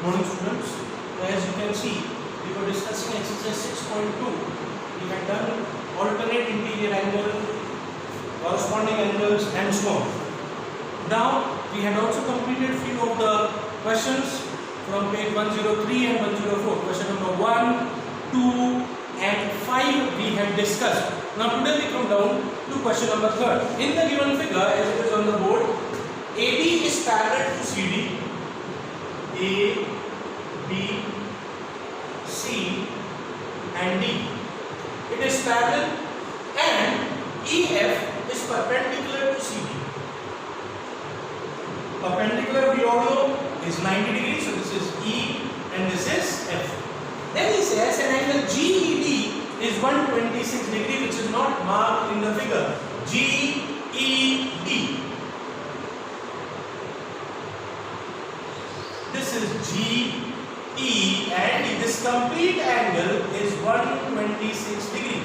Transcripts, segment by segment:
Morning students, as you can see, we were discussing exercise 6.2. We had done alternate interior angle, corresponding angles and so on. Now we had also completed few of the questions from page 103 and 104. Question number 1, 2 and 5 we had discussed. Now today we come down to question number 3. In the given figure as it is on the board, AB is parallel to CD. A, B, C and D. It is parallel and EF is perpendicular to CD. Perpendicular we all know is 90 degrees, so this is E and this is F. Then he says an angle GED is 126 degree, which is not marked in the figure. GED. This is GE and this complete angle is 126 degree.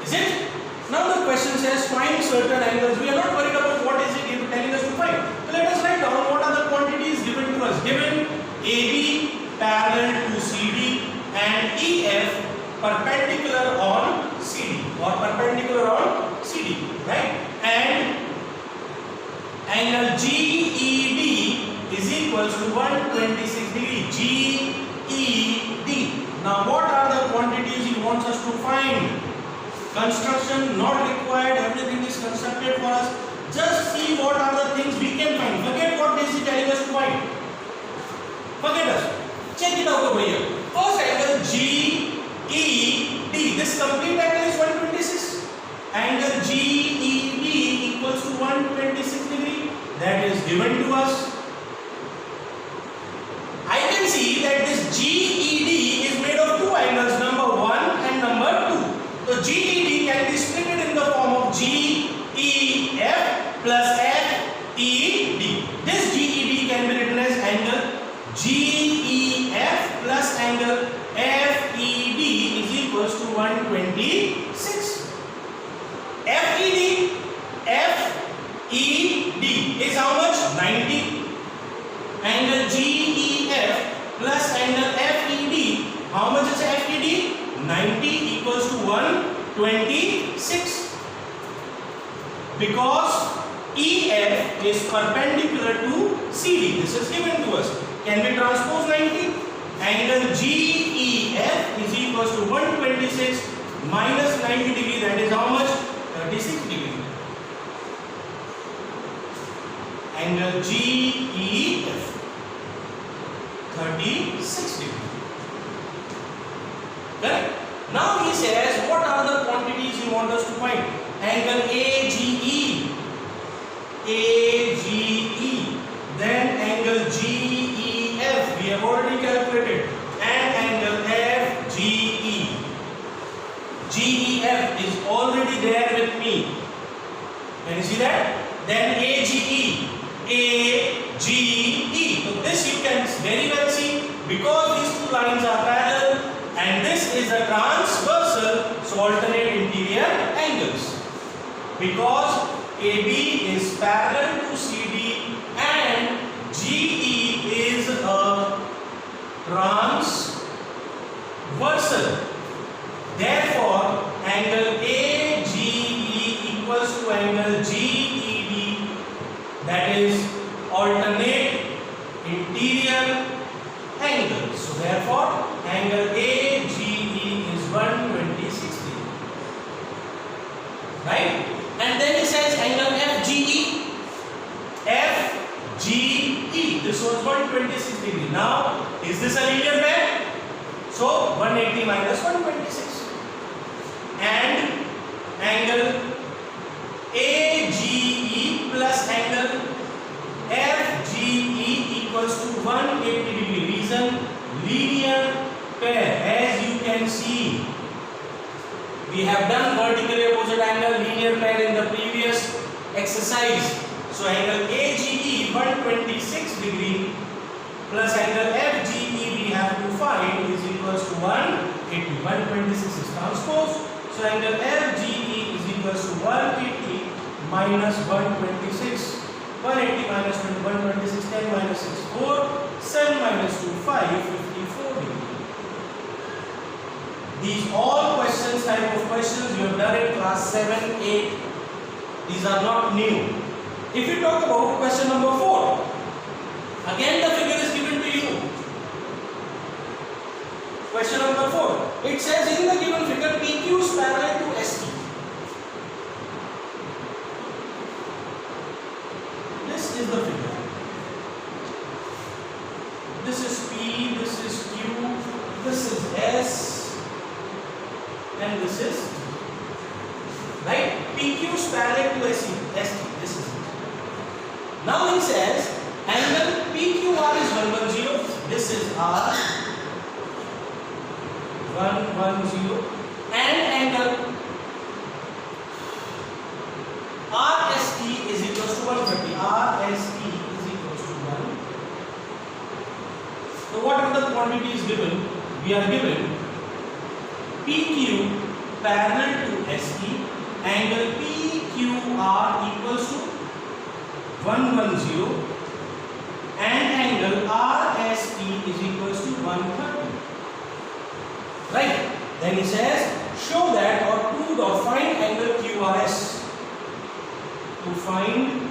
Is it? Now the question says find certain angles. We are not worried about what is it telling us to find. So let us write down what are the quantities given to us. Given AB parallel to CD and EF perpendicular on CD or perpendicular on CD, right? And angle GED is equals to 126 degree. GED. Now what are the quantities he wants us to find? Construction not required, everything is constructed for us. Just see what are the things we can find. Forget what is he telling us to find. Forget us. Check it out over here. First angle GED. This complete angle is 126. Angle GED equals to 126 degree. That is given to us. I can see that this GED is made of two angles, number 1 and number 2. So GED can be split in the form of GEF plus FED. This GED can be written as angle GEF plus angle FED is equals to 126. FED is how much? 90. Angle GEF plus angle FED. How much is FED? 90 equals to 126. Because EF is perpendicular to CD. This is given to us. Can we transpose 90? Angle GEF is equals to 126 minus 90 degree. That is how much? 36 degree. Angle GEF 36 degree. Correct? Now he says what are the quantities he wants us to find? Angle AGE. Then angle GEF. We have already calculated. And angle FGE. GEF is already there with me. Can you see that? Then AGE. So this you can very well see because these two lines are parallel and this is a transversal, so alternate interior angles. Because AB is parallel to CD and GE is a transversal. Therefore, angle AGE equals to angle GED, that is alternate interior angle. So therefore, angle AGE is 126 degree. Right? And then he says angle FGE. FGE. This was 126 degree. Now, is this a linear pair? So 180 minus 126. And angle AGE plus angle FGE equals to 180 degree. Reason linear pair. As you can see, we have done vertically opposite angle linear pair in the previous exercise. So angle AGE 126 degree plus angle FGE we have to find is equals to 180. 126 is transpose. So angle FGE is equals to 180 minus 126 180 minus 21, 26, 10 minus 6, 4, 7 minus 2, 5, 54 degree. These all questions, type of questions you have done in class 7, 8. These are not new. If you talk about question number 4, again the figure is given to you. Question number 4. It says in the given figure PQ is parallel to ST. This is the figure. This is P, this is Q, this is S, and this is T. Right? PQ is parallel to ST. This is it. Now he says angle PQR is 110. This is R 110, and angle RST is equals to 130. RST is equals to 1. So what are the quantities given? We are given PQ parallel to ST, angle PQR equals to 110, and angle RST is equals to 130. Right? Then he says, show that or to find angle QRS. To find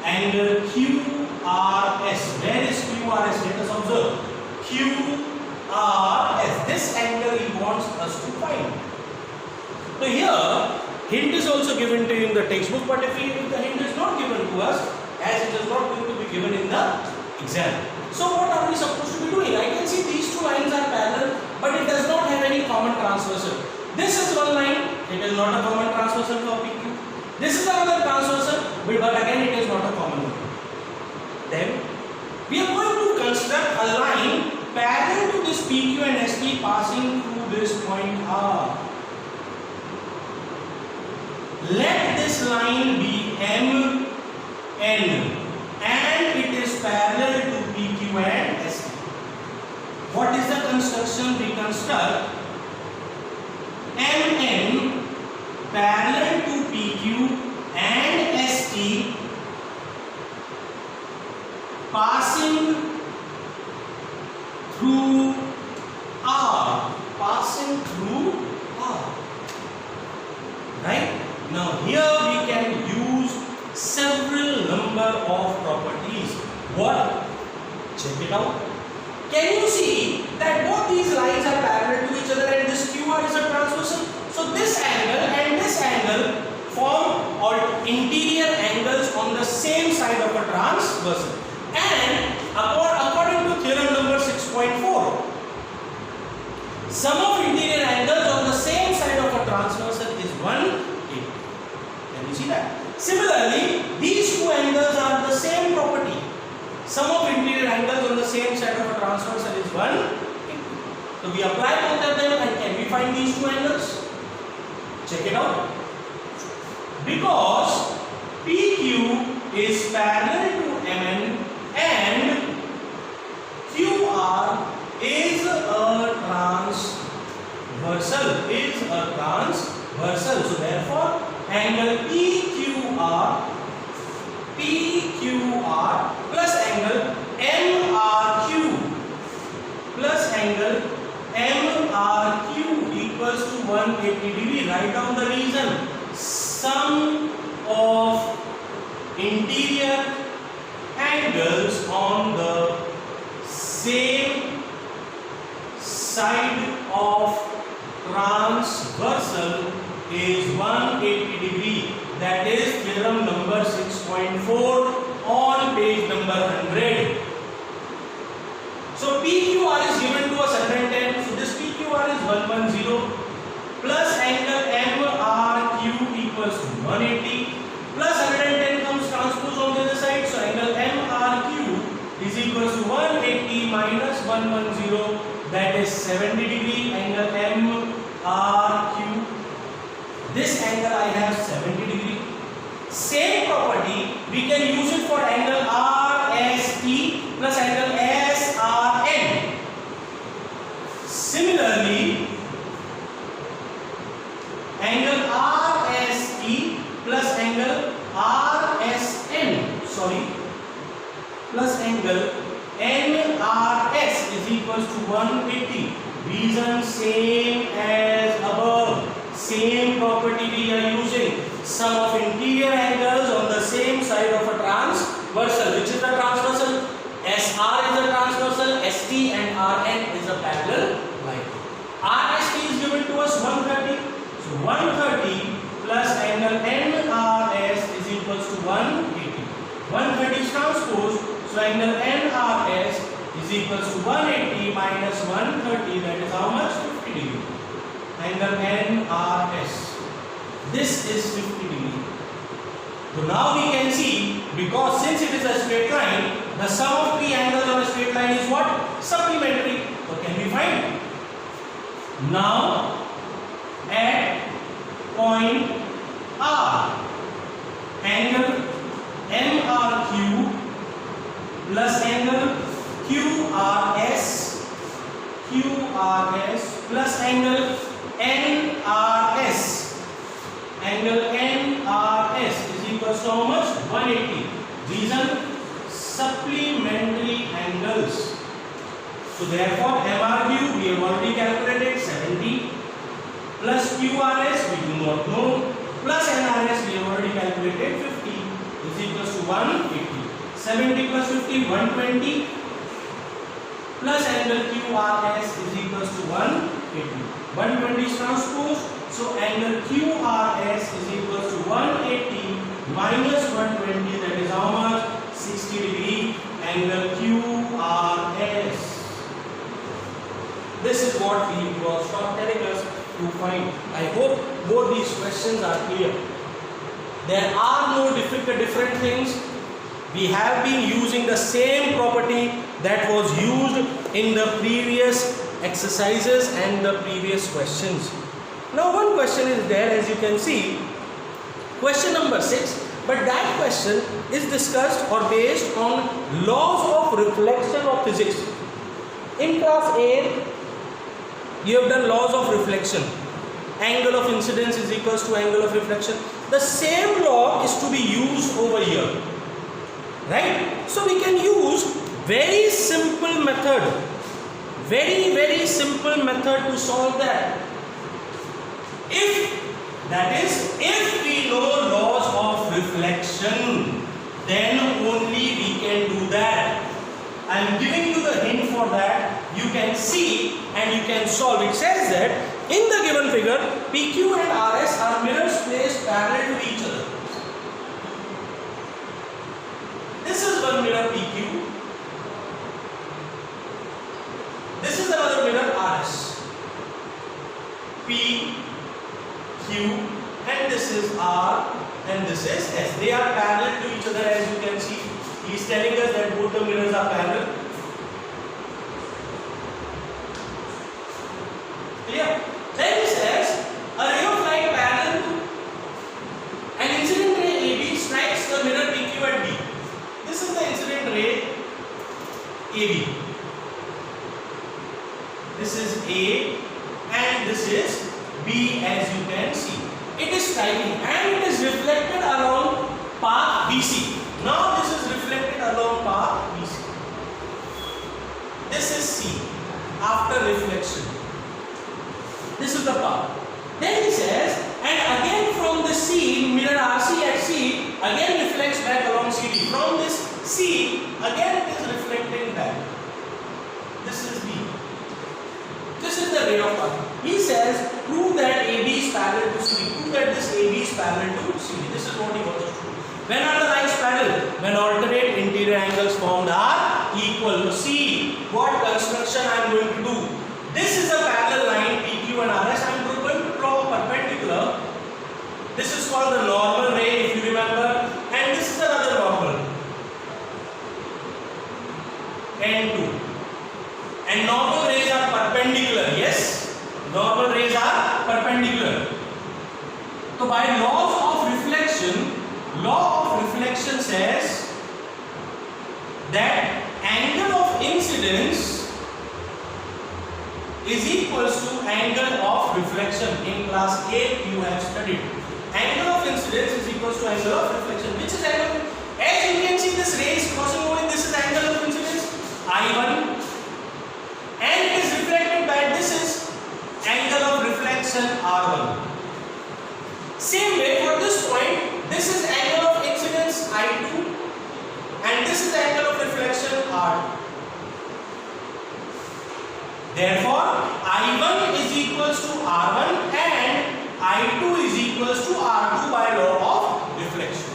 angle QRS. Where is QRS? Let us observe. QRS. This angle he wants us to find. So here, hint is also given to you in the textbook, but if the hint is not given to us, as it is not going to be given in the exam. So what are we supposed to be doing? I can see these two lines are parallel, but it does not have any common transversal. This is one line, it is not a common transversal for PQ. This is another transversal, but again it is not a common one. Then we are going to construct a line parallel to this PQ and ST passing through this point R. Let this line be MN, and it is parallel to PQ and ST. What is the construction? We construct MN parallel to PQ and ST passing through R. Passing through R. Right? Now here we can use several number of properties. What? Check it out. Can you see that both these lines are parallel to each other and this QR is a transversal? So this angle and this angle form or interior angles on the same side of a transversal. And according to theorem number 6.4, sum of interior angles on the same side of a transversal is 180. Can you see that? Similarly, these two angles are the same property. Sum of interior angles on the same side of a transversal is 180. So we apply both of them, and can we find these two angles? Check it out. Because PQ is parallel to MN and QR is a transversal. So therefore, angle PQR plus angle MRQ equals to 180 degree. Write down the reason. Sum of interior angles on the same side of transversal is 180 degree. That is theorem number 6.4 on page number 100. So PQR is given to us 110. So this PQR is 110 plus angle MRQ equals to 180 plus 110 comes transpose on the other side. So angle MRQ is equals to 180 minus 110, that is 70 degree. Angle MRQ, this angle I have 70 degree. Same property we can use it for angle RST plus angle SRN. Similarly, angle RST plus plus angle RSN, sorry, plus angle NRS is equals to 180. Reason same as above. Same property we are using. Sum of interior angles on the same side of a transversal. Which is the transversal? SR is a transversal, ST and RN is a parallel line. RST is given to us 130. So 130 plus angle NRS is equals to 180. 130 is transposed. So angle NRS is equals to 180 minus 130. That is how much? 50 degree. Angle NRS. This is 50 degree. So now we can see, because since it is a straight line, the sum of three angles on a straight line is what? Supplementary. So can we find? Now at point R, angle MRQ plus angle QRS plus angle NRS. Angle NRS is equal to how much? 180. Reason? Supplementary angles. So therefore MRQ we have already calculated 70 plus QRS we do not know plus NRS we have already calculated 50 is equals to 180. 70 plus 50 120 plus angle QRS is equals to 180. 120 is transposed. So angle QRS is equals to 180 minus 120, that is how much? 60 degree. Angle QRS. This is what he was telling us to find. I hope both these questions are clear. There are no different things. We have been using the same property that was used in the previous exercises and the previous questions. Now one question is there, as you can see, question number 6, but that question is discussed or based on laws of reflection of physics. In class 8, you have done laws of reflection. Angle of incidence is equals to angle of reflection. The same law is to be used over here, right? So we can use very simple method, very simple method to solve that. If we know laws of reflection, then only we can do that. I am giving you the hint for that. You can see and you can solve. It says that in the given figure, PQ and RS are mirrors placed parallel to each other. This is one mirror PQ. This is another mirror RS. P, Q, and this is R, and this is S. They are parallel to each other, as you can see. He is telling us that both the mirrors are parallel. Clear? Then he says a ray of light parallel to an incident ray AB strikes the mirror PQ at B. This is the incident ray AB. This is A and this is B, as you can see. It is striking and it is reflected along path BC. Now this is reflected along path BC. This is C after reflection. This is the path. Then he says, and again from the C, mirror RC at C again reflects back along CD. From this C, again it is reflecting back. This is B. This is the ray of path. He says, prove that AB is parallel to CD. Prove that this AB is parallel to CD. This is what he wants us to do. When are the lines parallel? When alternate interior angles formed are equal. See what construction I am going to do. This is a parallel line PQ and RS. I am going to draw a perpendicular. This is called the normal ray, if you remember, and this is another normal. N2. And normal rays are perpendicular. Yes, normal rays are perpendicular. So by laws of reflection, law of reflection says that angle of incidence is equals to angle of reflection. In class 8 you have studied. Angle of incidence incidence is equals to angle of reflection. Which is angle? As you can see, this ray is crossing over. This is angle of incidence I1, and it is reflected by this is angle of reflection R1. Same way for this point, this is angle of incidence I2, and this is angle of reflection R2. Therefore, I1 is equals to R1 and I2 is equals to R2 by law of reflection.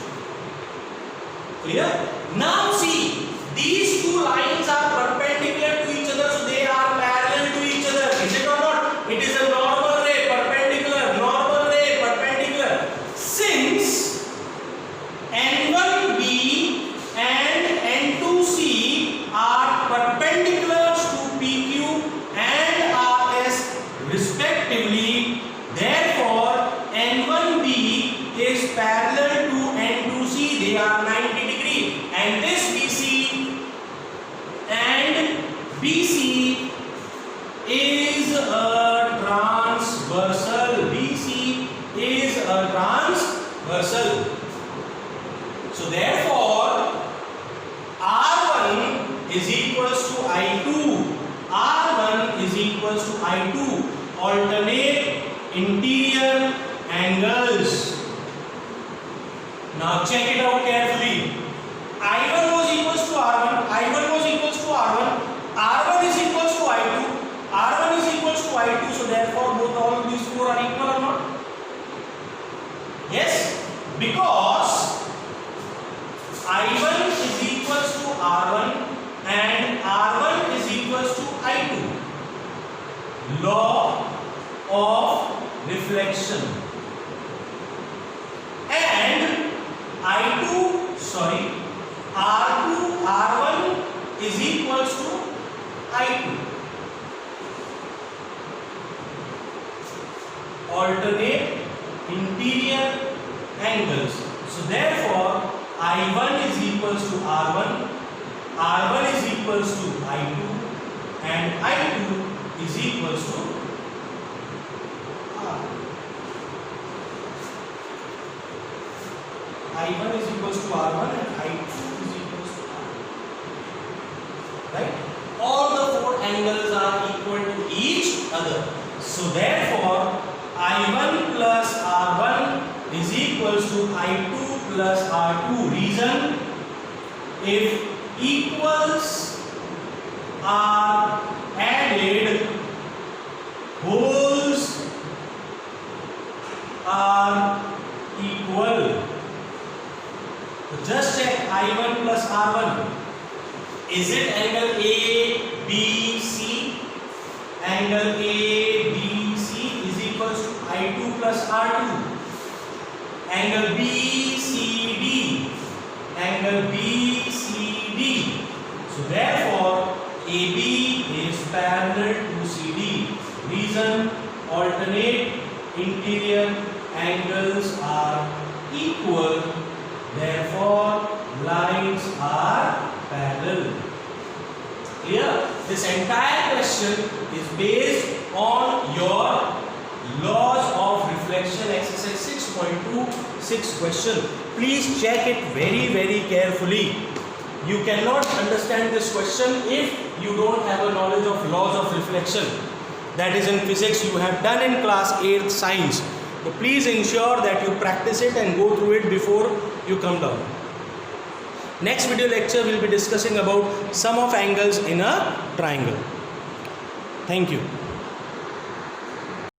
Clear? Now see, these two lines are perpendicular to each other, so they are parallel to each other. Is it or not? It is a normal ray, perpendicular, normal ray, perpendicular. Since N1B and N2C are perpendicular to PQ and RS respectively, therefore N1B is parallel to N2C. They are 90 degree, and this BC and BC is a transversal. BC is a transversal. So therefore R1 is equals to I2. R1 is equals to I2. Alternate interior angles. Now check it out carefully. I1 was equals to R1. I1 was equals to R1. R1 is equals to I2. R1 is equals to I2. So therefore both all of these four are equal or not? Yes, because I1 is equals to R1 and R1 is equals to I2. Law of reflection. And R1 is equals to I2. Alternate interior angles. So therefore I1 is equals to R1, R1 is equals to I2, and I2 is equals to R. I1 is equals to R1 and I2 is equals to R. Right? All the four angles are equal to each other. So therefore I1 plus R1 is equals to I2 plus R2. Reason: if equals are added, wholes are equal. So just check I1 plus R1. Is it angle A, B, C? Angle A, B, C is equals to I2 plus R2. Angle B, C, D. Angle B, C, D. So therefore AB is parallel to CD. Reason: alternate interior angles are equal. Therefore lines are parallel. Clear? This entire question is based on your laws of reflection, exercise 6.26 question. Please check it very carefully. You cannot understand this question if you don't have a knowledge of laws of reflection. That is in physics you have done in class 8th science. So please ensure that you practice it and go through it before you come down. Next video lecture we will be discussing about sum of angles in a triangle. Thank you.